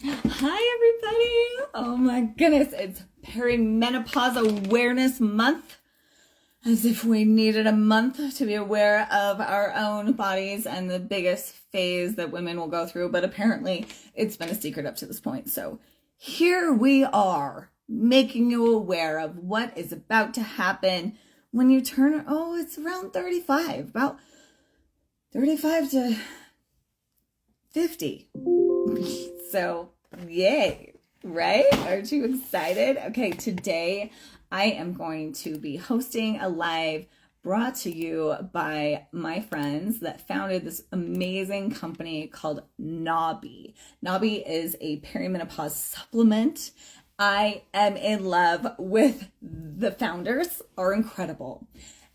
Hi, everybody. Oh my goodness, it's Perimenopause Awareness Month. As if we needed a month to be aware of our own bodies and the biggest phase that women will go through, but apparently it's been a secret up to this point. So here we are, making you aware of what is about to happen when you turn, it's around 35, about 35 to 50. So, yay, right? Aren't you excited? Okay, today I am going to be hosting a live brought to you by my friends that founded this amazing company called NNABI. NNABI is a perimenopause supplement. I am in love with the founders, are incredible.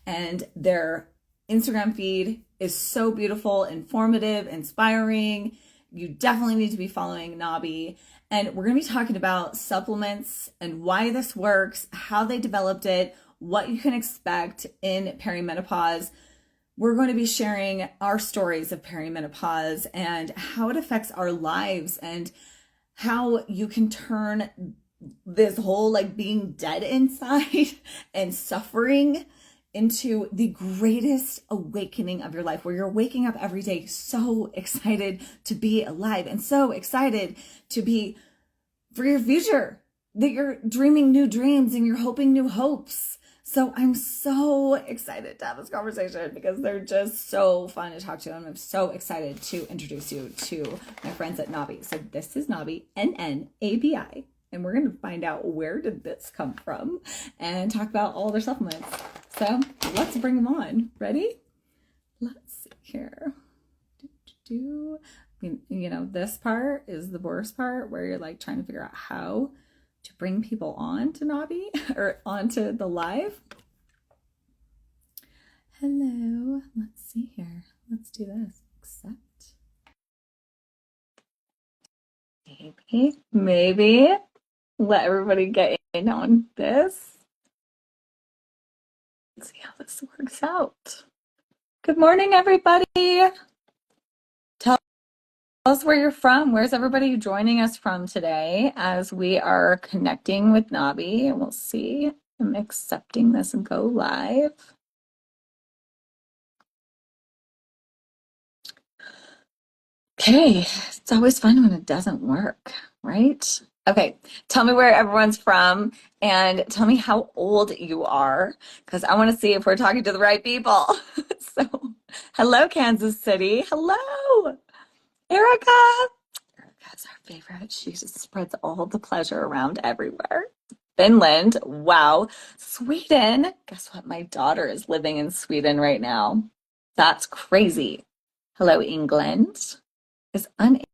And their Instagram feed is so beautiful, informative, inspiring. You definitely need to be following NNABI. And we're going to be talking about supplements and why this works, how they developed it, what you can expect in perimenopause. We're going to be sharing our stories of perimenopause and how it affects our lives and how you can turn this whole being dead inside and suffering into the greatest awakening of your life, where you're waking up every day so excited to be alive and so excited to be for your future, that you're dreaming new dreams and you're hoping new hopes. So I'm so excited to have this conversation because they're just so fun to talk to, and I'm so excited to introduce you to my friends at NNABI. So this is NNABI, NNABI. And we're going to find out where did this come from and talk about all their supplements. So let's bring them on. Ready? Let's see here. This part is the worst part where you're trying to figure out how to bring people on to NNABI or onto the live. Hello. Let's see here. Let's do this. Accept. Maybe. Let everybody get in on this. Let's see how this works out. Good morning, everybody. Tell us where you're from. Where's everybody joining us from today as we are connecting with NNABI? And we'll see. I'm accepting this and go live. Okay, it's always fun when it doesn't work, right? Okay, tell me where everyone's from and tell me how old you are, because I want to see if we're talking to the right people. So, hello, Kansas City. Hello, Erica. Erica's our favorite. She just spreads all the pleasure around everywhere. Finland. Wow. Sweden. Guess what? My daughter is living in Sweden right now. That's crazy. Hello, England. Is unable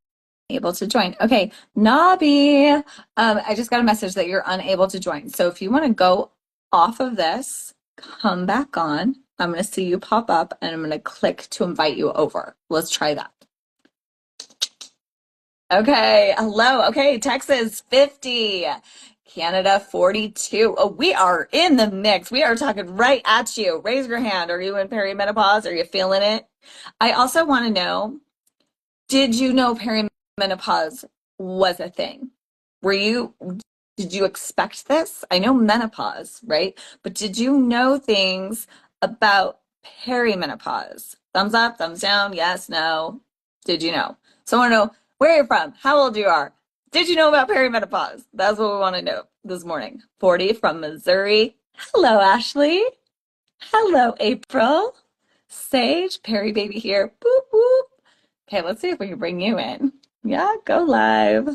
to join. Okay, NNABI, I just got a message that you're unable to join. So if you want to go off of this, come back on. I'm going to see you pop up and I'm going to click to invite you over. Let's try that. Okay, hello. Okay, Texas 50, Canada 42. Oh, we are in the mix. We are talking right at you. Raise your hand. Are you in perimenopause? Are you feeling it? I also want to know, did you know perimenopause was a thing? Did you expect this? I know menopause, right? But did you know things about perimenopause? Thumbs up, thumbs down, yes, no. Did you know? So I want to know where you're from, how old you are. Did you know about perimenopause? That's what we want to know this morning. 40 from Missouri. Hello, Ashley. Hello, April. Sage, Perry baby here. Boop, boop. Okay, let's see if we can bring you in. Yeah, go live.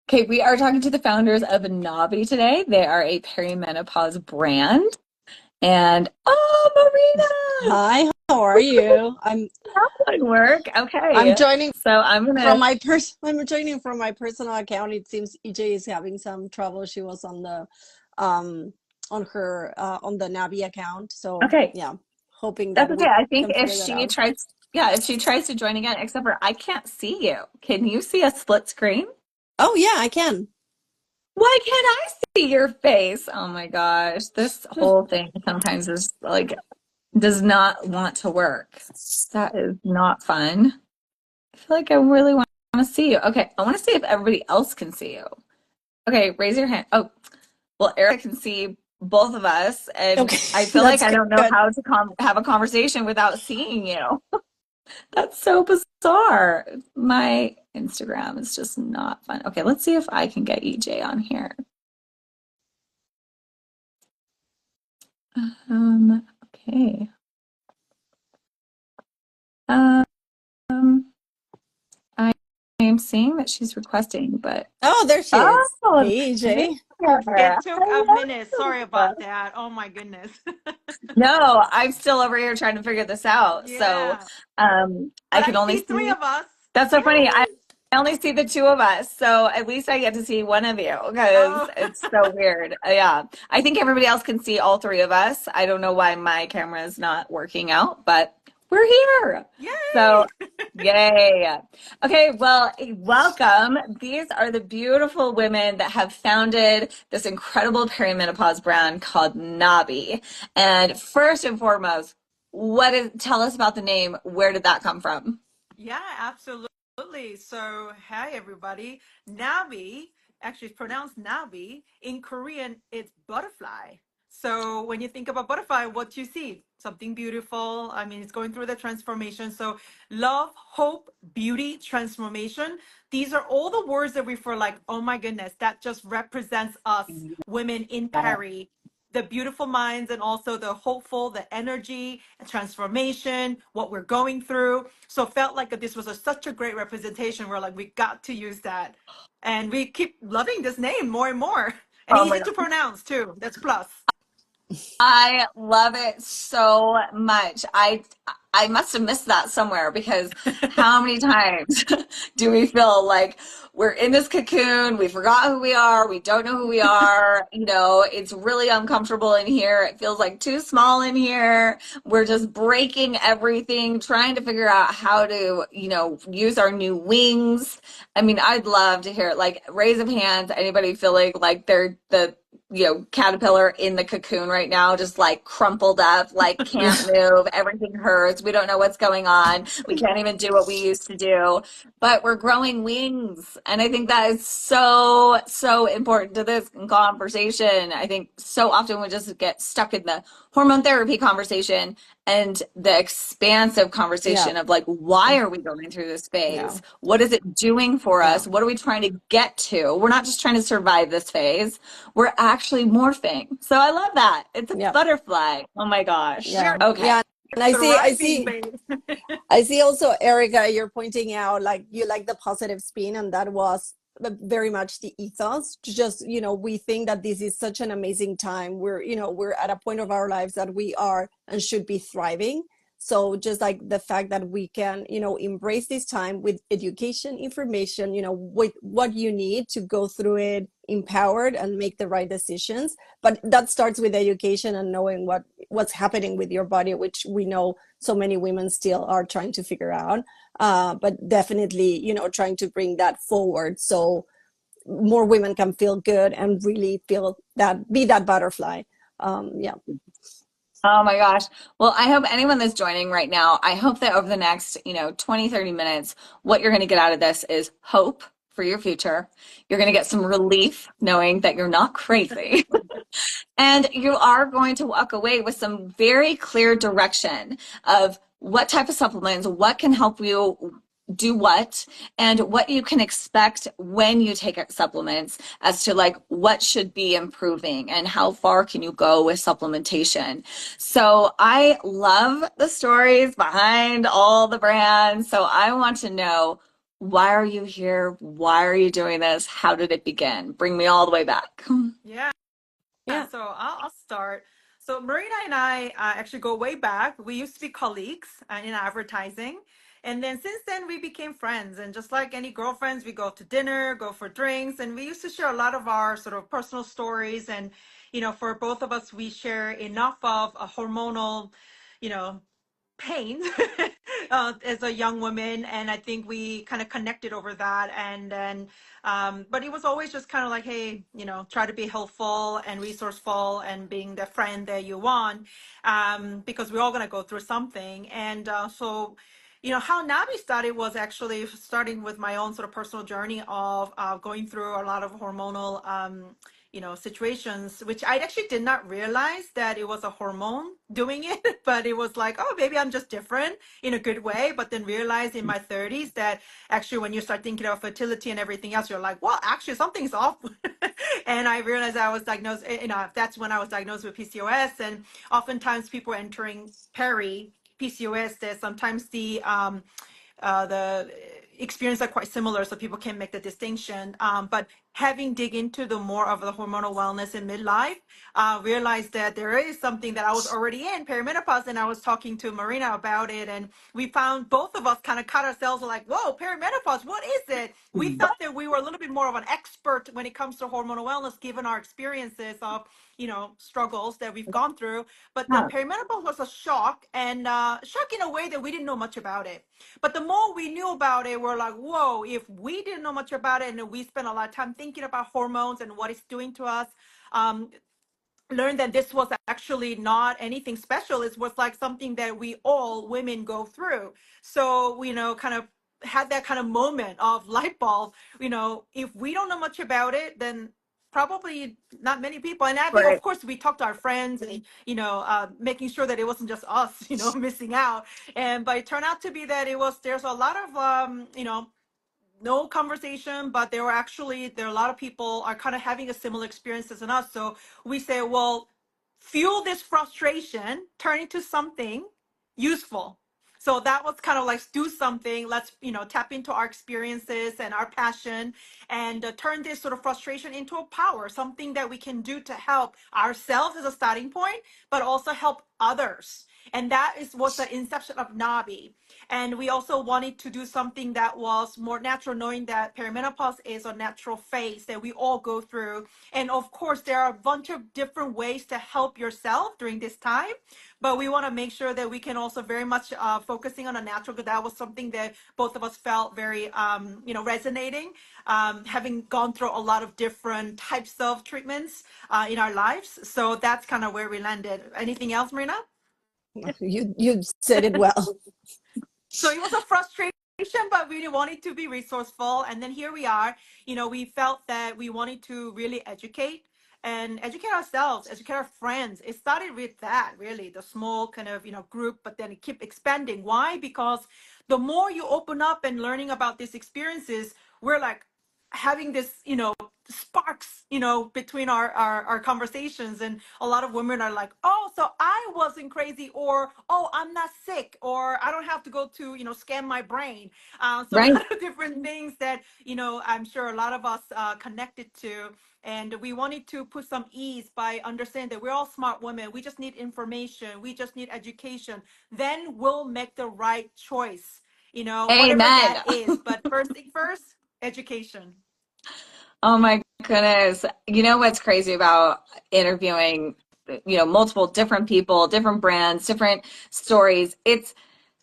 Okay, we are talking to the founders of NNABI today. They are a perimenopause brand. And Marina! Hi, how are you? That would work. Okay. I'm joining So I'm joining from my personal account. It seems EJ is having some trouble. She was on the on the NNABI account. So okay. yeah, hoping That's that okay. we I think can if figure that she out. tries, if she tries to join again, except for I can't see you. Can you see a split screen? Oh yeah, I can. Why can't I see your face? Oh my gosh. This whole thing sometimes is does not want to work. That is not fun. I feel like I really want to see you. Okay, I want to see if everybody else can see you. Okay, raise your hand. Oh, well, Erica can see both of us, and Okay, I feel like that's I don't know good. how to have a conversation without seeing you. That's so bizarre. My Instagram is just not fun. Okay, let's see if I can get EJ on here. Okay. Um, I am seeing that she's requesting, but Oh, there she is. oh, Hey, there. EJ. It took a minute. Sorry Hello. about that. Oh my goodness. No, I'm still over here trying to figure this out. So, Yeah. I But can I only see three see. of us. That's so funny. I Yay. only see the two of us, so at least I get to see one of you because Oh, it's so weird. Yeah, I think everybody else can see all three of us. I don't know why my camera is not working out, but we're here. So, yay. yay. Okay, well, welcome. These are the beautiful women that have founded this incredible perimenopause brand called NNABI. And first and foremost, tell us about the name. Where did that come from? Yeah, absolutely. So, hi everybody. Nabi, actually it's pronounced Nabi. In Korean, it's butterfly. So, when you think about butterfly, what you see? Something beautiful. I mean, it's going through the transformation. So, love, hope, beauty, transformation. These are all the words that we feel like, oh my goodness, that just represents us women in Perry, the beautiful minds and also the hopeful, the energy and transformation, what we're going through. So felt like this was such a great representation. We're like, we got to use that. And we keep loving this name more and more. And Oh easy my to pronounce too. That's plus. I love it so much. I must have missed that somewhere because how many times do we feel like we're in this cocoon, we forgot who we are, we don't know who we are, it's really uncomfortable in here. It feels like too small in here. We're just breaking everything, trying to figure out how to, use our new wings. I mean, I'd love to hear like raise of hands, anybody feeling like they're the caterpillar in the cocoon right now, just like crumpled up, like can't move, everything hurts, we don't know what's going on, we can't even do what we used to do, but we're growing wings. And I think that is so, so important to this conversation. I think so often we just get stuck in the hormone therapy conversation and the expansive Yeah, conversation of like, why are we going through this yeah, phase? What is it doing for yeah, us? What are we trying to get to? We're not just trying to survive this phase, we're actually morphing. So I love that. It's a yeah, butterfly. Oh my We gosh. are yeah, Okay. yeah. And I see, I thriving, see, babe. I see also, Erica, you're pointing out like you like the positive spin, and that was very much the ethos. To just, we think that this is such an amazing time. We're at a point of our lives that we are and should be thriving. So just like the fact that we can, embrace this time with education, information, with what you need to go through it empowered and make the right decisions. But that starts with education and knowing what's happening with your body, which we know so many women still are trying to figure out. But definitely, trying to bring that forward so more women can feel good and really feel that, be that butterfly. Yeah, Oh my gosh. Well, I hope anyone that's joining right now, I hope that over the next, 20, 30 minutes, what you're going to get out of this is hope for your future. You're going to get some relief knowing that you're not crazy. And you are going to walk away with some very clear direction of what type of supplements, what can help you do what, and what you can expect when you take supplements as to like what should be improving and how far can you go with supplementation. So I love the stories behind all the brands. So I want to know, why are you here? Why are you doing this? How did it begin? Bring me all the way back. Yeah. yeah, So I'll start. So Marina and I actually go way back. We used to be colleagues in advertising. And then since then, we became friends. And just like any girlfriends, we go to dinner, go for drinks. And we used to share a lot of our sort of personal stories. And, for both of us, we share enough of a hormonal, you know, pain as a young woman, and I think we kind of connected over that. And then but it was always just kind of like, hey, try to be helpful and resourceful and being the friend that you want, because we're all going to go through something. And so how NABI started was actually starting with my own sort of personal journey of going through a lot of hormonal, situations, which I actually did not realize that it was a hormone doing it, but it was like, oh, maybe I'm just different in a good way. But then realized in my 30s that actually when you start thinking of fertility and everything else, you're like, well, actually something's off. And I realized I was diagnosed, that's when I was diagnosed with PCOS. And oftentimes people entering PCOS, that sometimes the experience are quite similar, so people can make the distinction. But having dig into the more of the hormonal wellness in midlife, realized that there is something that I was already in perimenopause, and I was talking to Marina about it, and we found both of us kind of caught ourselves like, whoa, perimenopause, what is it? We thought that we were a little bit more of an expert when it comes to hormonal wellness, given our experiences of struggles that we've gone through. But the perimenopause was a shock, and shock in a way that we didn't know much about it. But the more we knew about it, we're like, whoa, if we didn't know much about it and we spent a lot of time thinking about hormones and what it's doing to us, um, learned that this was actually not anything special. It was like something that we all women go through. So, kind of had that kind of moment of light bulb. If we don't know much about it, then probably not many people. And I think, of course, we talked to our friends and, making sure that it wasn't just us, missing out. But it turned out to be that there's a lot of, no conversation, but there are a lot of people are kind of having a similar experiences than us. So we say, well, fuel this frustration, turn into something useful. So that was kind of like, do something. Let's, tap into our experiences and our passion, and turn this sort of frustration into a power, something that we can do to help ourselves as a starting point, but also help others. And that was the inception of NABI. And we also wanted to do something that was more natural, knowing that perimenopause is a natural phase that we all go through. And of course, there are a bunch of different ways to help yourself during this time. But we want to make sure that we can also very much focusing on a natural, because that was something that both of us felt very, resonating, having gone through a lot of different types of treatments in our lives. So that's kind of where we landed. Anything else, Marina? You said it well. So it was a frustration, but we wanted to be resourceful. And then here we are. We felt that we wanted to really educate ourselves, educate our friends. It started with that, really, the small kind of, group, but then it kept expanding. Why? Because the more you open up and learning about these experiences, we're like having this, sparks, between our conversations. And a lot of women are like, oh, so I wasn't crazy, or, oh, I'm not sick, or I don't have to go to, scan my brain. So a Right. lot of different things that, I'm sure a lot of us connected to. And we wanted to put some ease by understanding that we're all smart women. We just need information. We just need education. Then we'll make the right choice, whatever Amen. that is. But first thing first, education. Oh my goodness. You know what's crazy about interviewing, multiple different people, different brands, different stories? It's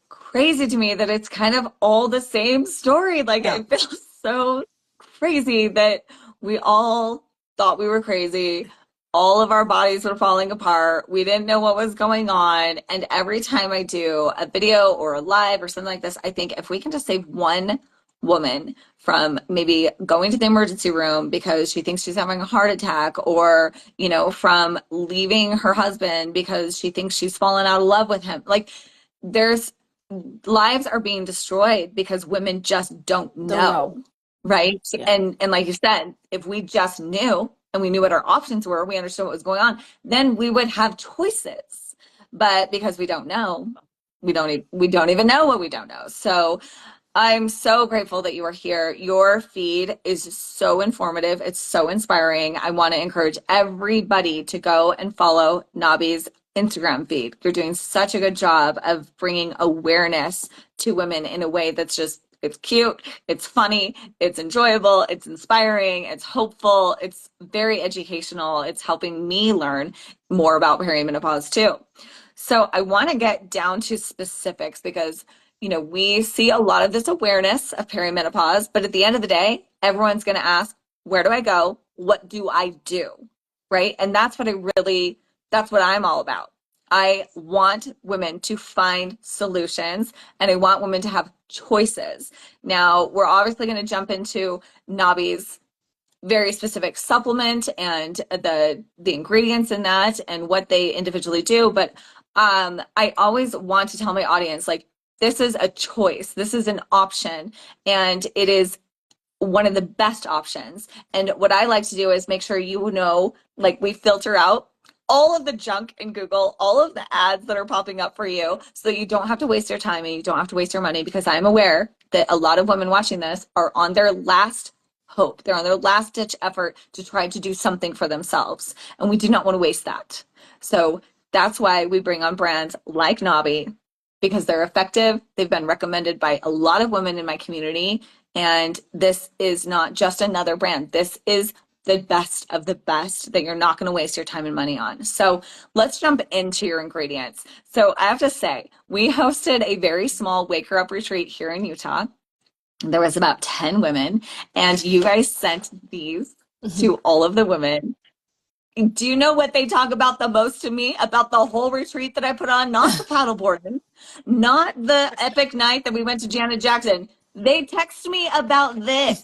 crazy to me that it's kind of all the same story. Like Yeah. it feels so crazy that we all thought we were crazy. All of our bodies were falling apart. We didn't know what was going on. And every time I do a video or a live or something like this, I think if we can just save one woman from maybe going to the emergency room because she thinks she's having a heart attack, or, from leaving her husband because she thinks she's fallen out of love with him. Like there's lives are being destroyed because women just don't know, right? Yeah. And like you said, if we just knew and we knew what our options were, we understood what was going on, then we would have choices. But because we don't know, we don't even know what we don't know. So I'm so grateful that you are here. Your feed is so informative. It's so inspiring. I want to encourage everybody to go and follow NNABI's Instagram feed. You're doing such a good job of bringing awareness to women in a way that's just, it's cute, it's funny, it's enjoyable, it's inspiring, it's hopeful, it's very educational. It's helping me learn more about perimenopause too. So I want to get down to specifics because we see a lot of this awareness of perimenopause, but at the end of the day, everyone's going to ask, where do I go? What do I do? Right? And that's what I'm all about. I want women to find solutions and I want women to have choices. Now, we're obviously going to jump into NNABI's very specific supplement and the ingredients in that and what they individually do, but I always want to tell my audience, like, this is a choice, this is an option, and it is one of the best options. And what I like to do is make sure like, we filter out all of the junk in Google, all of the ads that are popping up for you, so that you don't have to waste your time and you don't have to waste your money, because I'm aware that a lot of women watching this are on their last hope. They're on their last ditch effort to try to do something for themselves. And we do not want to waste that. So that's why we bring on brands like NNABI, because they're effective. They've been recommended by a lot of women in my community. And this is not just another brand. This is the best of the best that you're not going to waste your time and money on. So let's jump into your ingredients. So I have to say, we hosted a very small Wake Her Up retreat here in Utah. There was about 10 women, and you guys sent these to all of the women. Do you know what they talk about the most to me about the whole retreat that I put on? Not the paddleboarding, not the epic night that we went to Janet Jackson. They text me about this.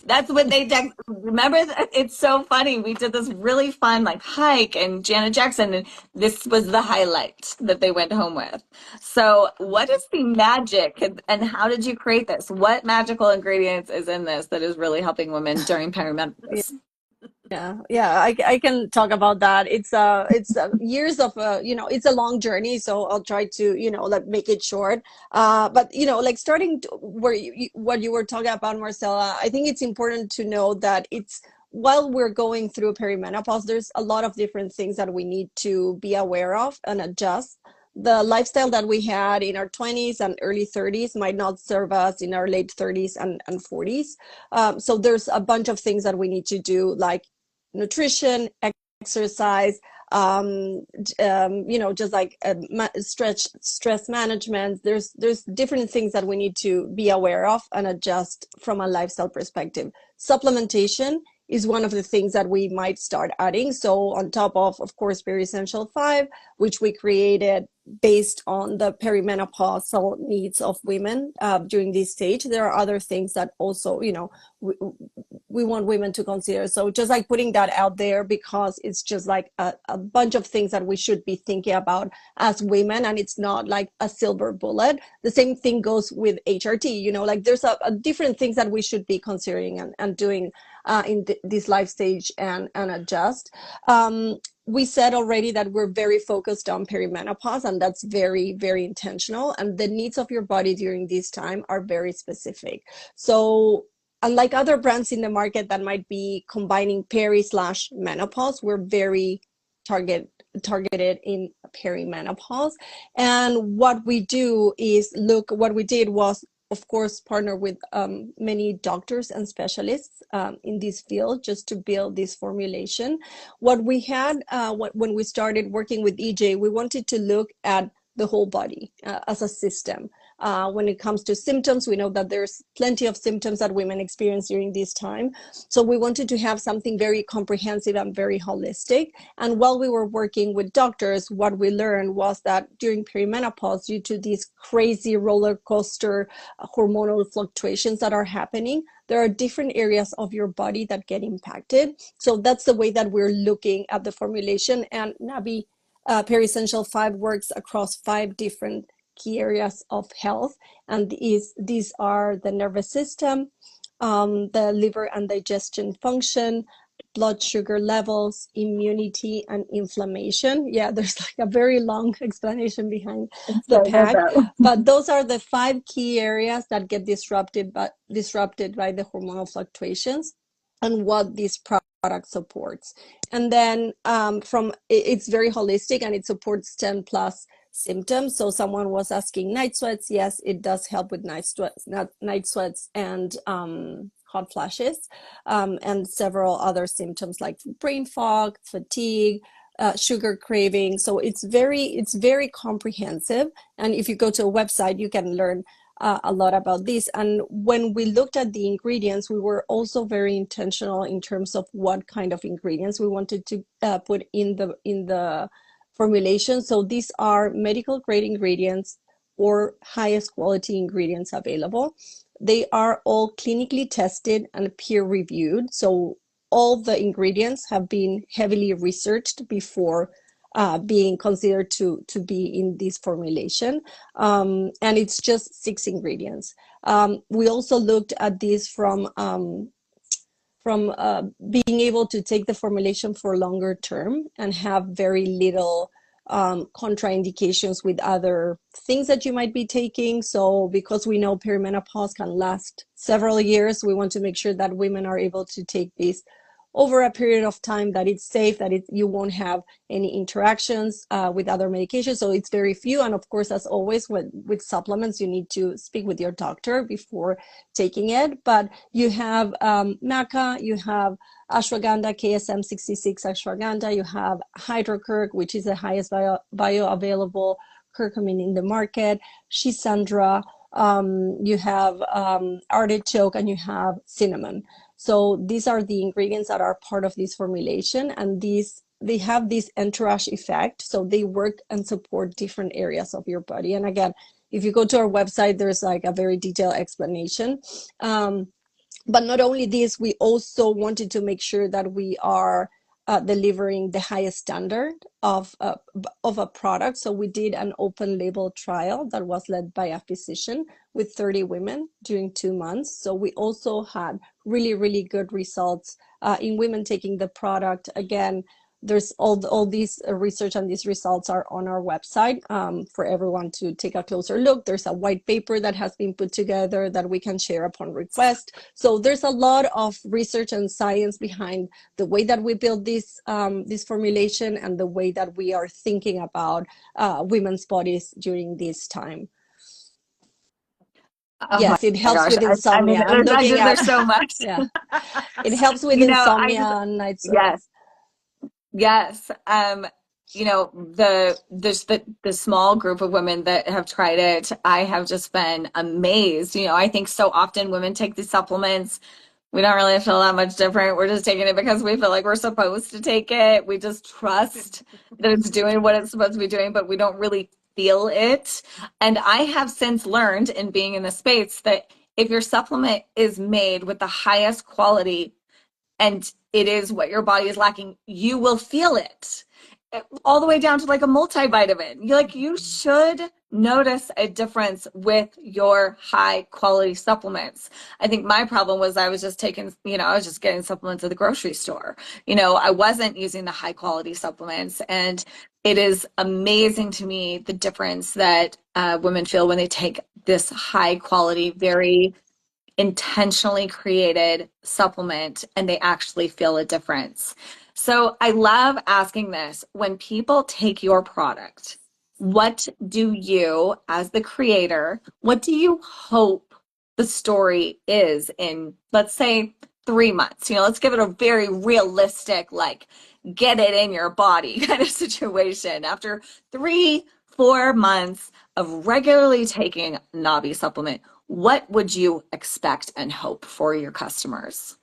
That's what they text. Remember, it's so funny. We did this really fun like hike and Janet Jackson, and this was the highlight that they went home with. So, what is the magic, and how did you create this? What magical ingredients is in this that is really helping women during perimenopause? Yeah, I can talk about that. It's years of it's a long journey, so I'll try to like make it short. But like starting where what you were talking about, Marcella, I think it's important to know that it's while we're going through perimenopause, there's a lot of different things that we need to be aware of and adjust. The lifestyle that we had in our 20s and early 30s might not serve us in our late 30s and 40s. So there's a bunch of things that we need to do, like nutrition, exercise, just like stress management. There's different things that we need to be aware of and adjust from a lifestyle perspective. Supplementation is one of the things that we might start adding. So on top of course, Very Essential 5, which we created based on the perimenopausal needs of women during this stage, there are other things that also, we want women to consider. So just like putting that out there, because it's just like a bunch of things that we should be thinking about as women, and it's not like a silver bullet. The same thing goes with HRT, like there's a different things that we should be considering and doing in this life stage and adjust. We said already that we're very focused on perimenopause, and that's very, very intentional. And the needs of your body during this time are very specific. So unlike other brands in the market that might be combining peri/menopause, we're very targeted in perimenopause. And what we do is what we did was, of course, partner with many doctors and specialists in this field just to build this formulation. What we had when we started working with EJ, we wanted to look at the whole body as a system. When it comes to symptoms, we know that there's plenty of symptoms that women experience during this time. So we wanted to have something very comprehensive and very holistic. And while we were working with doctors, what we learned was that during perimenopause, due to these crazy roller coaster hormonal fluctuations that are happening, there are different areas of your body that get impacted. So that's the way that we're looking at the formulation. And NNABI Peri Essential 5 works across 5 different key areas of health, and these are the nervous system, the liver and digestion function, blood sugar levels, immunity, and inflammation. Yeah, there's like a very long explanation behind the pack, but those are the 5 key areas that get disrupted by the hormonal fluctuations and what this product supports. And then it's very holistic, and it supports 10 plus symptoms. So someone was asking night sweats. Yes, it does help with night sweats and hot flashes, and several other symptoms like brain fog, fatigue, sugar craving. So it's very comprehensive. And if you go to a website, you can learn a lot about this. And when we looked at the ingredients, we were also very intentional in terms of what kind of ingredients we wanted to put in the formulation. So these are medical grade ingredients or highest quality ingredients available. They are all clinically tested and peer reviewed. So all the ingredients have been heavily researched before being considered to be in this formulation. And it's just 6 ingredients. We also looked at this from being able to take the formulation for longer term and have very little contraindications with other things that you might be taking. So because we know perimenopause can last several years, we want to make sure that women are able to take this over a period of time, that it's safe, that you won't have any interactions with other medications. So it's very few. And of course, as always, with supplements, you need to speak with your doctor before taking it. But you have maca, you have ashwagandha, KSM 66 ashwagandha, you have hydrocurc, which is the highest bioavailable curcumin in the market, schisandra, you have artichoke, and you have cinnamon. So these are the ingredients that are part of this formulation, and they have this entourage effect. So they work and support different areas of your body. And again, if you go to our website, there's like a very detailed explanation. But not only this, we also wanted to make sure that we are delivering the highest standard of a product. So we did an open label trial that was led by a physician with 30 women during 2 months. So we also had really, really good results in women taking the product. Again, there's all these research and these results are on our website for everyone to take a closer look. There's a white paper that has been put together that we can share upon request. So there's a lot of research and science behind the way that we build this formulation and the way that we are thinking about women's bodies during this time. Oh Yes, it my helps gosh. with I mean, insomnia. I'm looking there's at, so much. yeah, it helps with You know, I insomnia just, and night yes. sweats. Yes. You know, the small group of women that have tried it, I have just been amazed. You know, I think so often women take these supplements. We don't really feel that much different. We're just taking it because we feel like we're supposed to take it. We just trust that it's doing what it's supposed to be doing, but we don't really feel it. And I have since learned in being in the space that if your supplement is made with the highest quality and it is what your body is lacking, you will feel it all the way down to like a multivitamin. You should notice a difference with your high quality supplements. I think my problem was I was just taking, I was just getting supplements at the grocery store. I wasn't using the high quality supplements, and it is amazing to me the difference that women feel when they take this high quality, very intentionally created supplement and they actually feel a difference. So I love asking this. When people take your product, what do you, as the creator, what do you hope the story is in, let's say, 3 months? Let's give it a very realistic, like, get it in your body kind of situation. After 3-4 months of regularly taking NNABI supplement, what would you expect and hope for your customers?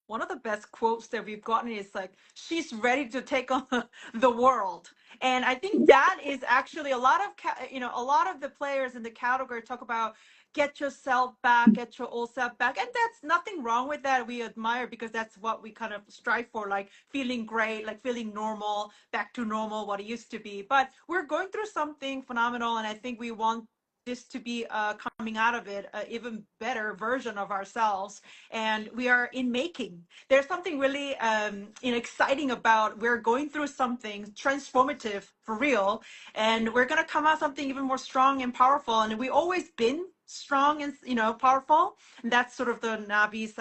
One of the best quotes that we've gotten is like, she's ready to take on the world. And I think that is actually a lot of, a lot of the players in the category talk about get yourself back, get your old self back. And that's nothing wrong with that. We admire because that's what we kind of strive for, like feeling great, like feeling normal, back to normal, what it used to be. But we're going through something phenomenal. And I think we want this to be coming out of it, an even better version of ourselves. And we are in making. There's something really exciting about, we're going through something transformative for real, and we're going to come out something even more strong and powerful. And we always been strong and powerful. And that's sort of the NNABI's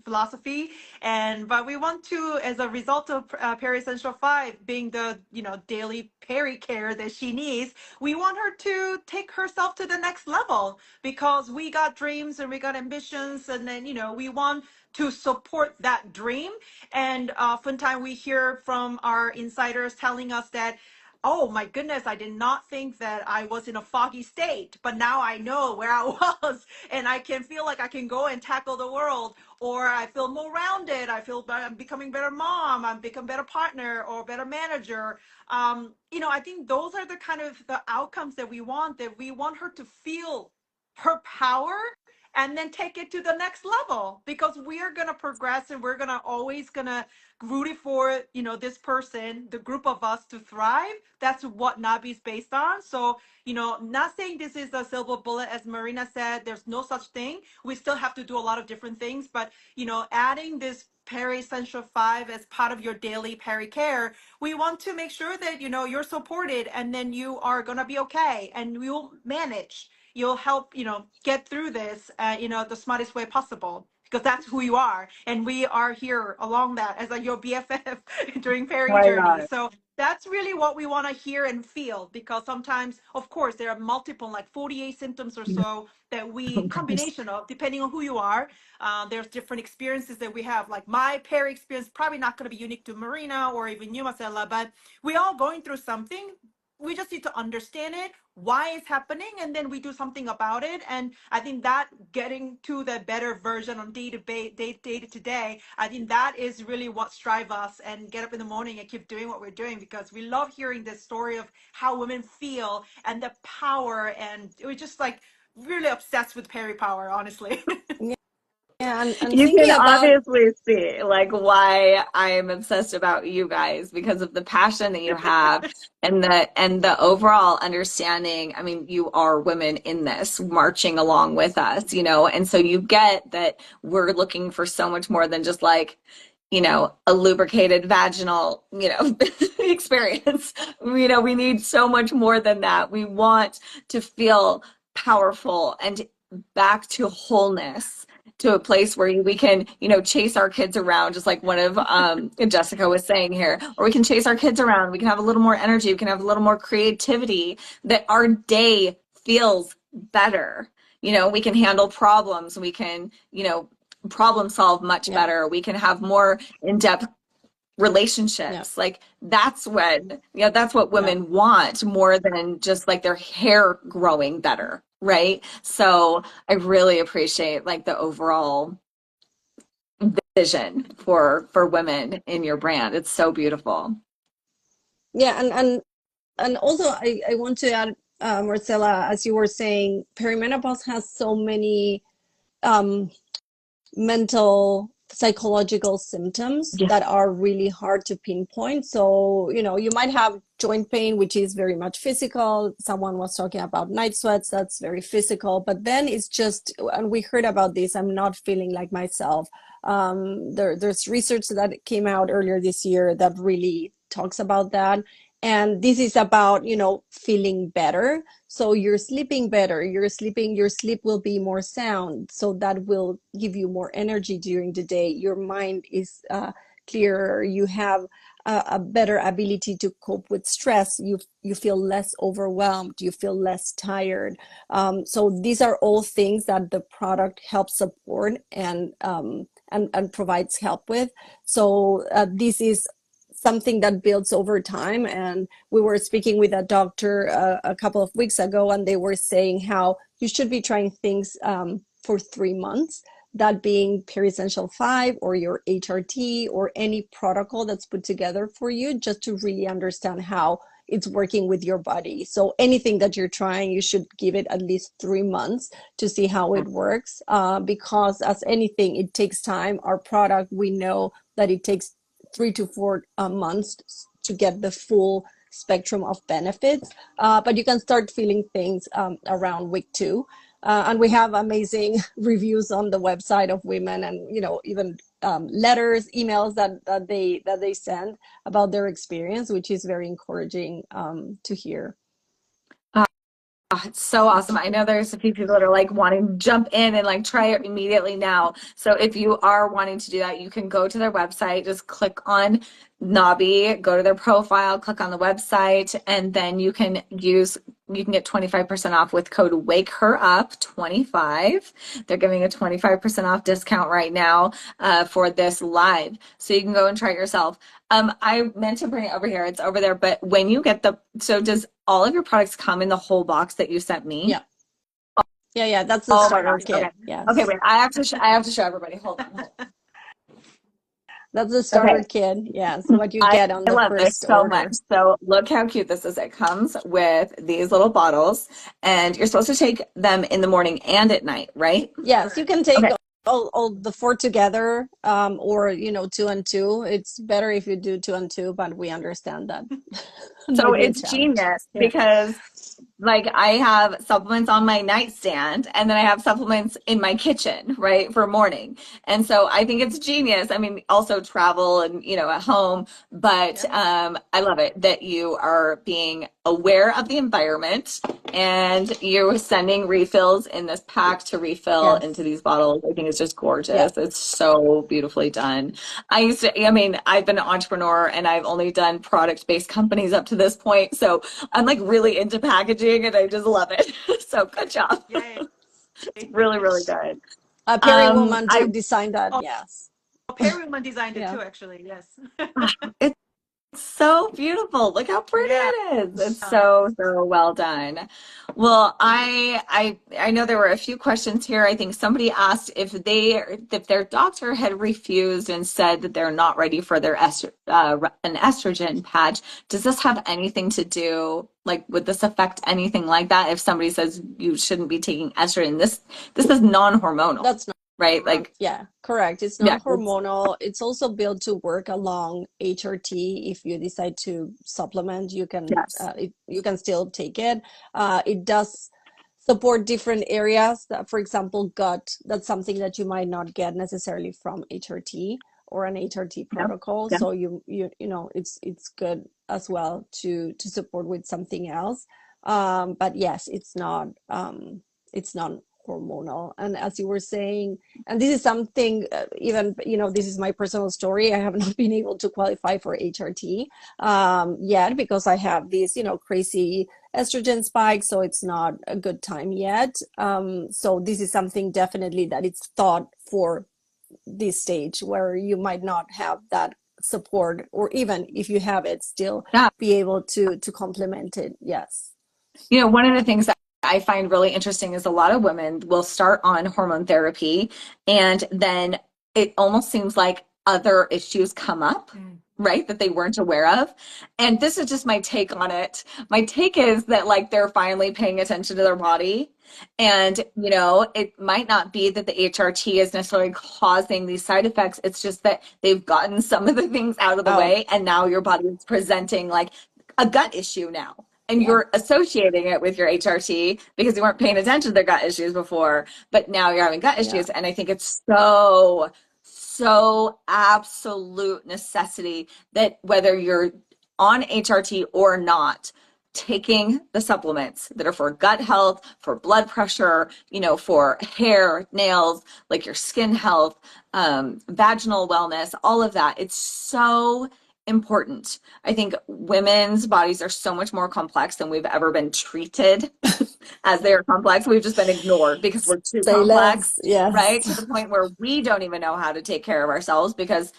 philosophy. But we want to, as a result of Peri Essential 5 being the daily Peri care that she needs, we want her to take herself to the next level, because we got dreams and we got ambitions, and then we want to support that dream. And oftentimes we hear from our insiders telling us that oh my goodness, I did not think that I was in a foggy state, but now I know where I was and I can feel like I can go and tackle the world. Or I feel more rounded. I feel I'm becoming better mom. I'm becoming better partner or better manager. I think those are the kind of the outcomes that we want. That we want her to feel her power and then take it to the next level, because we are going to progress and we're going to always going to rooting for this person, the group of us, to thrive. That's what NABI is based on. So not saying this is a silver bullet, as Marina said. There's no such thing. We still have to do a lot of different things, but adding this Peri Essential 5 as part of your daily peri care, we want to make sure that you're supported, and then you are going to be okay, and we'll manage. You'll help get through this the smartest way possible, because that's who you are, and we are here along that as your BFF during Peri Why journey. not? So that's really what we want to hear and feel, because sometimes, of course, there are multiple, like 48 symptoms or so that we Of course. combination of, depending on who you are. There's different experiences that we have. Like my Peri experience probably not going to be unique to Marina or even you, Marcella, but we all going through something. We just need to understand it, why it's happening, and then we do something about it. And I think that getting to the better version on day to day, I think that is really what strive us and get up in the morning and keep doing what we're doing, because we love hearing this story of how women feel and the power. And we're just like really obsessed with Perry power, honestly. Yeah, and You can thinking about, obviously see like why I am obsessed about you guys, because of the passion that you have and the overall understanding. I mean, you are women in this marching along with us, and so you get that we're looking for so much more than just like, a lubricated vaginal, experience. We need so much more than that. We want to feel powerful and back to wholeness, to a place where we can, chase our kids around, just like one of Jessica was saying here, or we can chase our kids around. We can have a little more energy. We can have a little more creativity, that our day feels better. We can handle problems. We can, problem solve much yeah, better. We can have more in-depth yeah, relationships. Like that's what yeah. women want, more than just like their hair growing better, right? So I really appreciate like the overall vision for women in your brand. It's so beautiful. Yeah, and also I want to add, Marcella, as you were saying, perimenopause has so many um, mental, psychological symptoms Yeah. that are really hard to pinpoint. So, you might have joint pain, which is very much physical. Someone was talking about night sweats, that's very physical. But then it's just, and we heard about this, I'm not feeling like myself. There's research that came out earlier this year that really talks about that. And this is about, feeling better. So you're sleeping better, your sleep will be more sound. So that will give you more energy during the day. Your mind is clearer. You have a better ability to cope with stress. You feel less overwhelmed. You feel less tired. So these are all things that the product helps support and provides help with. So this is something that builds over time. And we were speaking with a doctor a couple of weeks ago, and they were saying how you should be trying things for 3 months, that being Peri Essential 5 or your HRT or any protocol that's put together for you, just to really understand how it's working with your body. So anything that you're trying, you should give it at least 3 months to see how it works, because as anything, it takes time. Our product, we know that it takes 3 to 4 months to get the full spectrum of benefits. But you can start feeling things around week 2. And we have amazing reviews on the website of women, and even letters, emails that they send about their experience, which is very encouraging to hear. Oh, it's so awesome. I know there's a few people that are like wanting to jump in and like try it immediately now. So if you are wanting to do that, you can go to their website, just click on NNABI, go to their profile, click on the website, and then you can get 25% off with code WakeHerUp25. They're giving a 25% off discount right now for this live. So you can go and try it yourself. I meant to bring it over here. It's over there. But when you get so does all of your products come in the whole box that you sent me? Yeah. Yeah. That's the Oh my starter gosh. kit. Okay. Yes. Okay, wait. I have to show everybody. Hold on. That's the starter Okay. kit. Yes. What you get on I the love this first so order. much. So look how cute this is. It comes with these little bottles, and you're supposed to take them in the morning and at night, right? Yes, you can take Okay. all the four together, or two and two. It's better if you do two and two, but we understand that it So might be a it's challenge. genius Yeah. because like I have supplements on my nightstand and then I have supplements in my kitchen, right, for morning. And so I think it's genius. I mean, also travel and, at home, but I love it that you are being aware of the environment and you're sending refills in this pack to refill into Yes. these bottles. I think it's just Yeah. gorgeous. It's so beautifully done. I mean, I've been an entrepreneur and I've only done product-based companies up to this point. So I'm like really into packaging and I just love it. So good job. Yay. It's really, really good. Perry Woman I designed that. Oh, Yes. Periman designed it Yeah. too, actually. Yes. it's so beautiful. Look how pretty Yeah. it is. It's so, so well done. Well, I know there were a few questions here. I think somebody asked if their doctor had refused and said that they're not ready for their an estrogen patch. Does this have anything to do, like, would this affect anything like that? If somebody says you shouldn't be taking estrogen, this is non-hormonal, That's not right? Like, Yeah, correct. It's yeah, it's, non-hormonal. It's also built to work along HRT. If you decide to supplement, yes, you can still take it. It does support different areas. That, for example, gut. That's something that you might not get necessarily from HRT or an HRT yeah, protocol. yeah. So it's good as well to support with something else. But yes, it's not hormonal. And as you were saying, and this is something, even this is my personal story. I have not been able to qualify for HRT yet because I have these crazy estrogen spikes, so it's not a good time yet. So this is something definitely that it's thought for this stage where you might not have that support, or even if you have it, still Yeah. be able to complement it. Yes. One of the things that I find really interesting is a lot of women will start on hormone therapy and then it almost seems like other issues come up, right, that they weren't aware of. And this is just my take on it. My take is that like they're finally paying attention to their body. And, it might not be that the HRT is necessarily causing these side effects. It's just that they've gotten some of the things out of the Out. way and now your body is presenting like a gut issue now. And Yeah. you're associating it with your HRT because you weren't paying attention to their gut issues before, but now you're having gut Yeah. issues. And I think it's so, so absolute necessity that whether you're on HRT or not, taking the supplements that are for gut health, for blood pressure, for hair, nails, like your skin health, vaginal wellness, all of that. It's so important. I think women's bodies are so much more complex than we've ever been treated as they are complex. We've just been ignored because we're too Say complex, less. Yes. right? To the point where we don't even know how to take care of ourselves because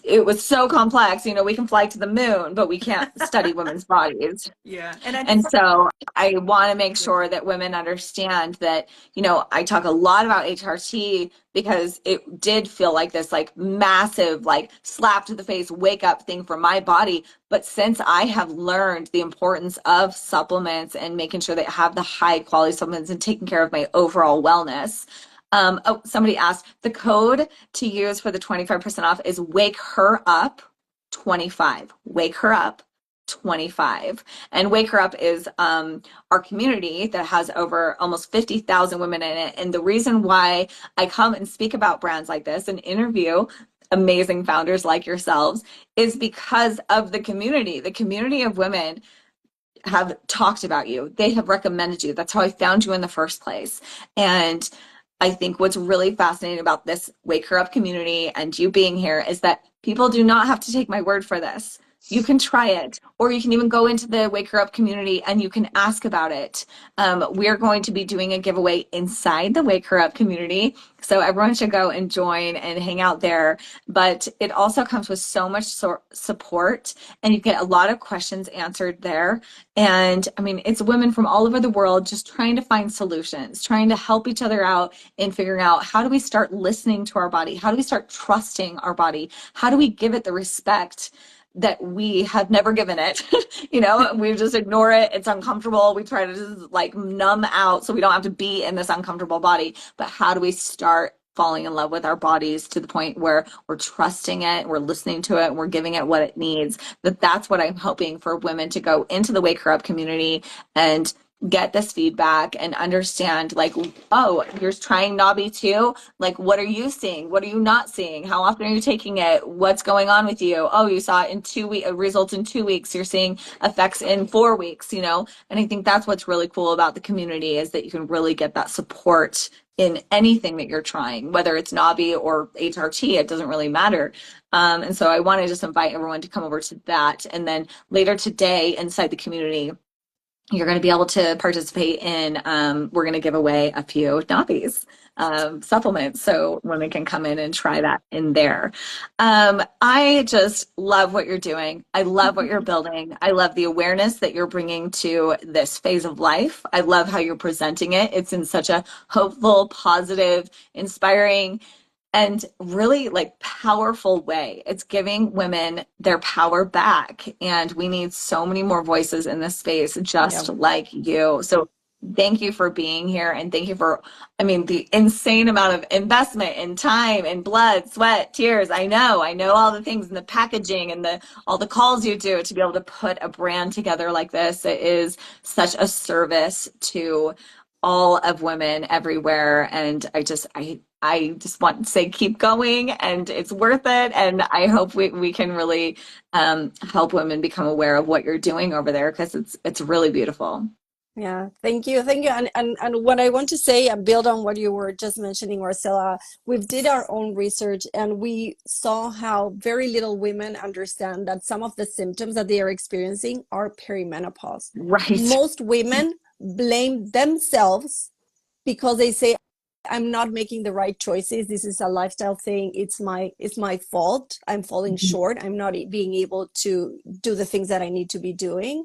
it was so complex. We can fly to the moon, but we can't study women's bodies. Yeah. And so I want to make sure that women understand that, I talk a lot about HRT because it did feel like this like massive, like slap to the face, wake up thing for my body. But since I have learned the importance of supplements and making sure that I have the high quality supplements and taking care of my overall wellness. Somebody asked, the code to use for the 25% off is Wake Her Up 25. Wake Her Up 25. And Wake Her Up is our community that has over almost 50,000 women in it. And the reason why I come and speak about brands like this and interview amazing founders like yourselves is because of the community. The community of women have talked about you. They have recommended you. That's how I found you in the first place. And I think what's really fascinating about this Wake Her Up community and you being here is that People do not have to take my word for this. You can try it, or you can even go into the Wake Her Up community and you can ask about it. We're going to be doing a giveaway inside the Wake Her Up community. So everyone should go and join and hang out there. But it also comes with so much support, and you get a lot of questions answered there. And I mean, it's women from all over the world just trying to find solutions, trying to help each other out in figuring out, how do we start listening to our body? How do we start trusting our body? How do we give it the respect that we have never given it? We just ignore it. It's uncomfortable. We try to just like numb out so we don't have to be in this uncomfortable body. But how do we start falling in love with our bodies to the point where we're trusting it, we're listening to it, we're giving it what it needs? That's what I'm hoping for women to go into the Wake Her Up community and get this feedback and understand, like, oh, you're trying NNABI too? Like, what are you seeing? What are you not seeing? How often are you taking it? What's going on with you? Oh, you saw it in 2 weeks, results in 2 weeks. You're seeing effects in 4 weeks, And I think that's what's really cool about the community, is that you can really get that support in anything that you're trying, whether it's NNABI or HRT, it doesn't really matter. And so I want to just invite everyone to come over to that. And then later today, inside the community, you're going to be able to participate in, we're going to give away a few NNABIs, supplements, so women can come in and try that in there. I just love what you're doing. I love what you're building. I love the awareness that you're bringing to this phase of life. I love how you're presenting it. It's in such a hopeful, positive, inspiring, and really like powerful way. It's giving women their power back. And we need so many more voices in this space, just like you. So thank you for being here. And thank you for, I mean, the insane amount of investment in time and blood, sweat, tears. I know all the things, and the packaging and all the calls you do to be able to put a brand together like this. It is such a service to all of women everywhere. And I just want to say, keep going, and it's worth it. And I hope we can really help women become aware of what you're doing over there, because it's really beautiful. Yeah, thank you, and what I want to say and build on what you were just mentioning, Marcella. We did our own research, and we saw how very little women understand that some of the symptoms that they are experiencing are perimenopause. Right. Most women blame themselves because they say, I'm not making the right choices. This is a lifestyle thing. It's my fault. I'm falling short. I'm not being able to do the things that I need to be doing.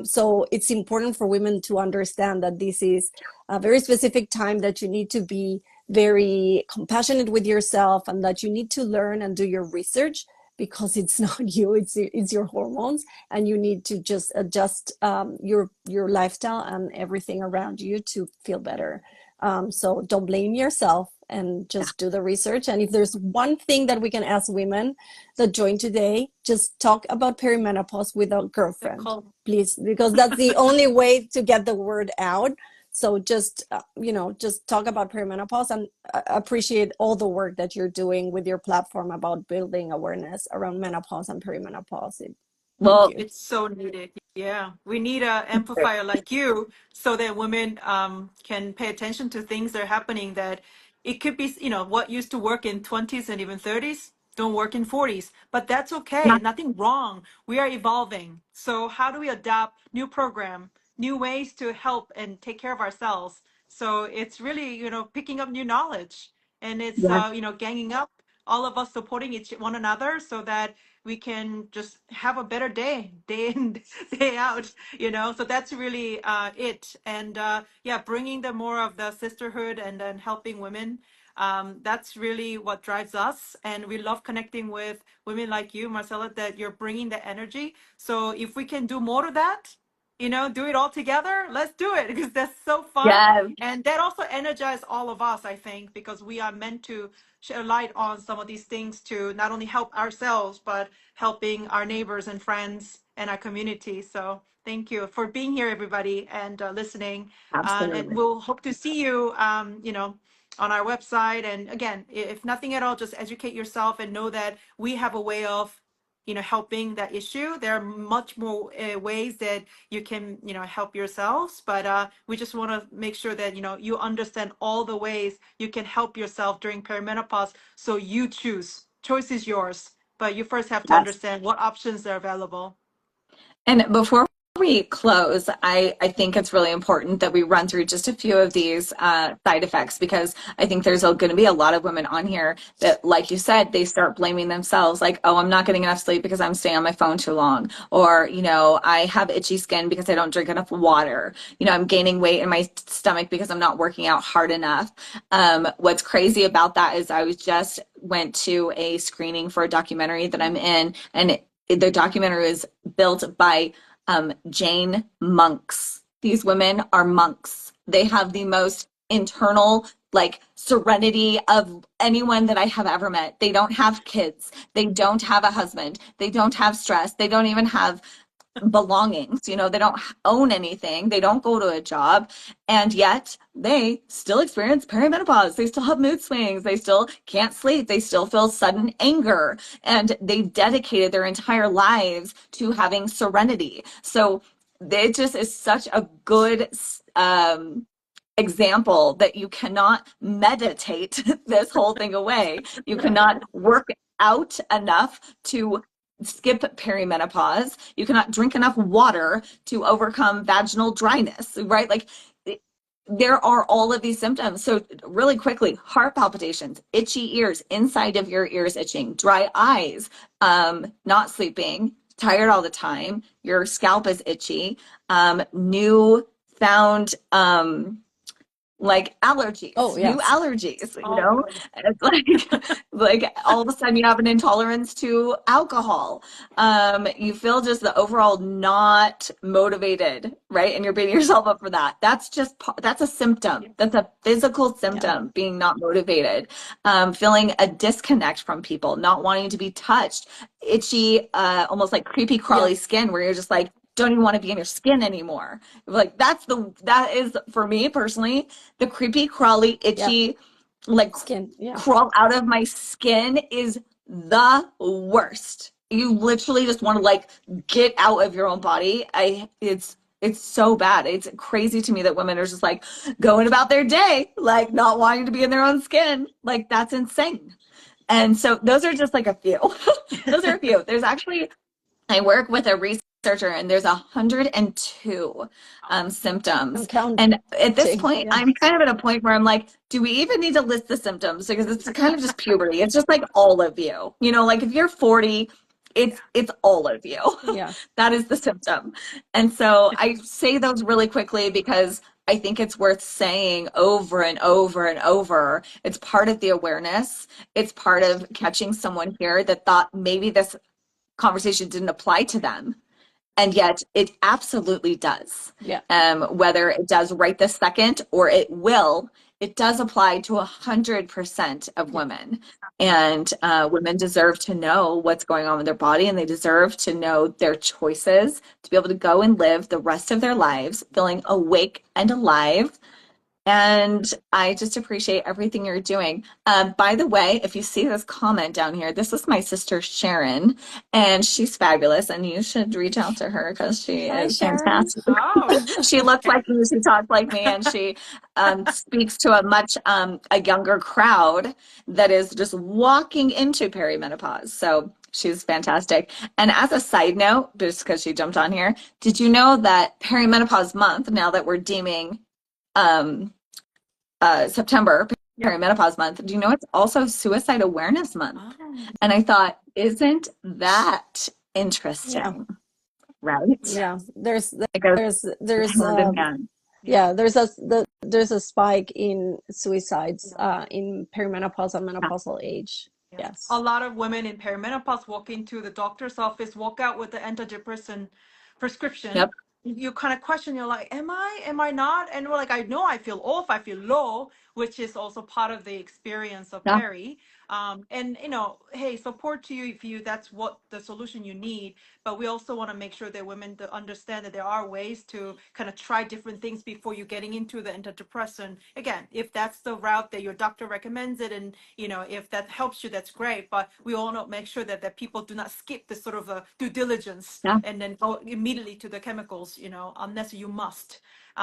So it's important for women to understand that this is a very specific time, that you need to be very compassionate with yourself, and that you need to learn and do your research, because it's not you, it's your hormones, and you need to just adjust your lifestyle and everything around you to feel better. So don't blame yourself, and just do the research. And if there's one thing that we can ask women that join today, just talk about perimenopause with a girlfriend, please, because that's the only way to get the word out. So just, just talk about perimenopause, and appreciate all the work that you're doing with your platform about building awareness around menopause and perimenopause. Well, It's so needed. Yeah, we need a amplifier like you, so that women can pay attention to things that are happening, that it could be, what used to work in 20s and even 30s don't work in 40s, but that's okay. Nothing wrong. We are evolving. So how do we adopt new program, new ways to help and take care of ourselves? So it's really, picking up new knowledge, and it's, yeah. ganging up, all of us supporting one another, so that we can just have a better day in, day out, so that's really it. And yeah, bringing the more of the sisterhood, and then helping women, that's really what drives us. And we love connecting with women like you, Marcella, that you're bringing the energy. So if we can do more of that, do it all together, let's do it, because that's so fun. Yeah. And that also energizes all of us, I think, because we are meant to shed light on some of these things, to not only help ourselves, but helping our neighbors and friends and our community. So thank you for being here, everybody, and listening. And Absolutely. we'll hope to see you, on our website. And again, if nothing at all, just educate yourself and know that we have a way of, helping that issue. There are much more ways that you can, help yourselves. But we just want to make sure that, you understand all the ways you can help yourself during perimenopause. So you choose. Choice is yours. but you first have to Yes. understand what options are available. And before we close, I think it's really important that we run through just a few of these side effects, because I think there's going to be a lot of women on here that, like you said, they start blaming themselves, like, oh, I'm not getting enough sleep because I'm staying on my phone too long. Or, I have itchy skin because I don't drink enough water. I'm gaining weight in my stomach because I'm not working out hard enough. What's crazy about that is I was just went to a screening for a documentary that I'm in, and the documentary is built by Jain monks. These women are monks. They have the most internal, like, serenity of anyone that I have ever met. They don't have kids. They don't have a husband. They don't have stress. They don't even have belongings. They don't own anything. They don't go to a job. And yet they still experience perimenopause. They still have mood swings. They still can't sleep. They still feel sudden anger. And they dedicated their entire lives to having serenity. So it just is such a good example that you cannot meditate this whole thing away. You cannot work out enough to skip perimenopause. You cannot drink enough water to overcome vaginal dryness, right? Like, there are all of these symptoms. So really quickly, heart palpitations, itchy ears, inside of your ears itching, dry eyes, not sleeping, tired all the time, your scalp is itchy, new found like allergies, Oh, new yes. allergies, Oh my goodness. It's like all of a sudden you have an intolerance to alcohol. You feel just the overall not motivated, right? And you're beating yourself up for that. That's a symptom. That's a physical Yeah. symptom, being not motivated. Feeling a disconnect from people, not wanting to be touched, itchy, almost like creepy Yeah. crawly skin where you're just like, don't even want to be in your skin anymore. Like, that is, for me personally, the creepy, crawly, Yeah. itchy, like, Skin. Yeah. crawl out of my skin is the worst. You literally just want to, like, get out of your own body. It's so bad. It's crazy to me that women are just like going about their day, like not wanting to be in their own skin. Like, that's insane. And so those are just like a few. Those are a few. There's actually, I work with a researcher, and there's 102 I'm symptoms. counting. And at this point, Yeah. I'm kind of at a point where I'm like, do we even need to list the symptoms? Because it's kind of just puberty. It's just like all of you. Like if you're 40, it's all of you. Yeah. That is the symptom. And so I say those really quickly because I think it's worth saying over and over and over. It's part of the awareness. It's part of catching someone here that thought maybe this conversation didn't apply to them. And yet it absolutely does. Yeah. Whether it does right this second or it will, it does apply to 100% of Yeah. women. And women deserve to know what's going on with their body, and they deserve to know their choices to be able to go and live the rest of their lives feeling awake and alive. And I just appreciate everything you're doing. By the way, if you see this comment down here, this is my sister Sharon, and she's fabulous. And you should reach out to her because she Hi, is Sharon. fantastic. Oh, She looks okay. like me, she talks like me, and she speaks to a much a younger crowd that is just walking into perimenopause. So she's fantastic. And as a side note, just because she jumped on here, did you know that perimenopause month, now that we're deeming um, September, Yep. perimenopause month, do you know it's also suicide awareness month? Oh, And I thought, isn't that Yeah. interesting, right? Yeah. There's It goes there's hand in hand. yeah. yeah, there's a spike in suicides in perimenopause and Yeah. menopausal age. Yeah. A Yes. lot of women in perimenopause walk into the doctor's office, walk out with the antidepressant prescription. Yep. You kind of question, you're like, am I? Am I not? And we're like, I know I feel off, I feel low, which is also part of the experience of Yeah. peri. And hey, support to you if you that's what the solution you need. But we also want to make sure that women to understand that there are ways to kind of try different things before you're getting into the antidepressant. Again, if that's the route that your doctor recommends it, and if that helps you, that's great. But we all want to make sure that people do not skip this sort of due diligence Yeah. and then go immediately to the chemicals, unless you must.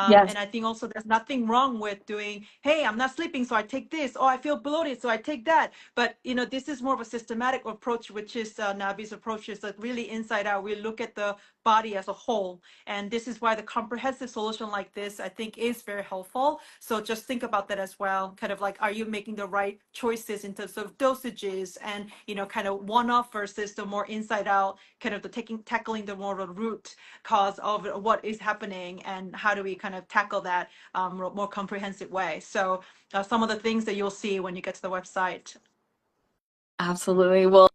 Yes. And I think also there's nothing wrong with doing, hey, I'm not sleeping, so I take this. Oh, I feel bloated, so I take that. But this is more of a systematic approach, which is Nabi's approach, is that really inside out. We look at the body as a whole, and this is why the comprehensive solution like this, I think, is very helpful. So just think about that as well. Kind of like, are you making the right choices in terms of dosages, and kind of one-off versus the more inside out, kind of the tackling the more root cause of what is happening, and how do we kind of tackle that more comprehensive way. So some of the things that you'll see when you get to the website. Absolutely. Well,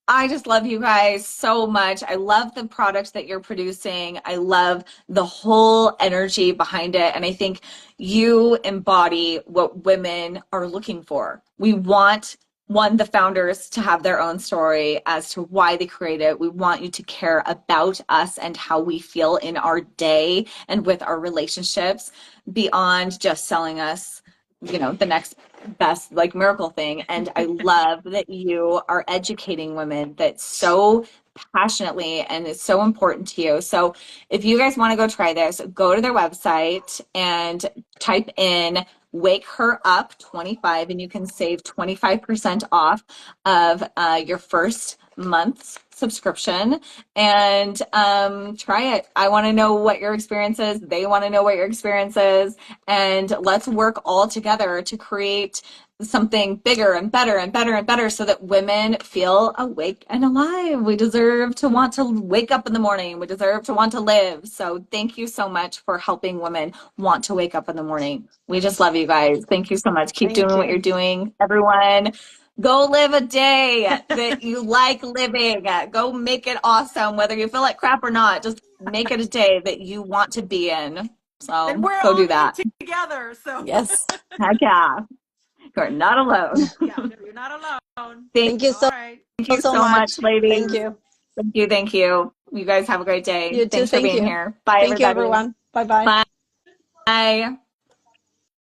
I just love you guys so much. I love the product that you're producing. I love the whole energy behind it. And I think you embody what women are looking for. We want the founders to have their own story as to why they create it. We want you to care about us and how we feel in our day and with our relationships beyond just selling us, the next best like miracle thing. And I love that you are educating women that so passionately, and it's so important to you. So if you guys want to go try this, go to their website and type in Wake Her Up 25, and you can save 25% off of your first month's subscription, and try it. I want to know what your experience is. They want to know what your experience is, and let's work all together to create something bigger and better and better and better, so that women feel awake and alive. We deserve to want to wake up in the morning. We deserve to want to live. So thank you so much for helping women want to wake up in the morning. We just love you guys. Thank you so much. Keep Thank doing what you're you. doing, everyone. Go live a day that you like living. Go make it awesome, whether you feel like crap or not. Just make it a day that you want to be in. So And we're go all do in that. together. So Yes. Heck yeah. You're not alone. yeah, no, you're not alone. Thank Thank you All so right. you so so much, much. ladies. Thank you. Thank you. Thank you. You guys have a great day. You too. Thanks for Thank being you. here. Bye, Thank you, everybody. everyone. Bye bye. Bye.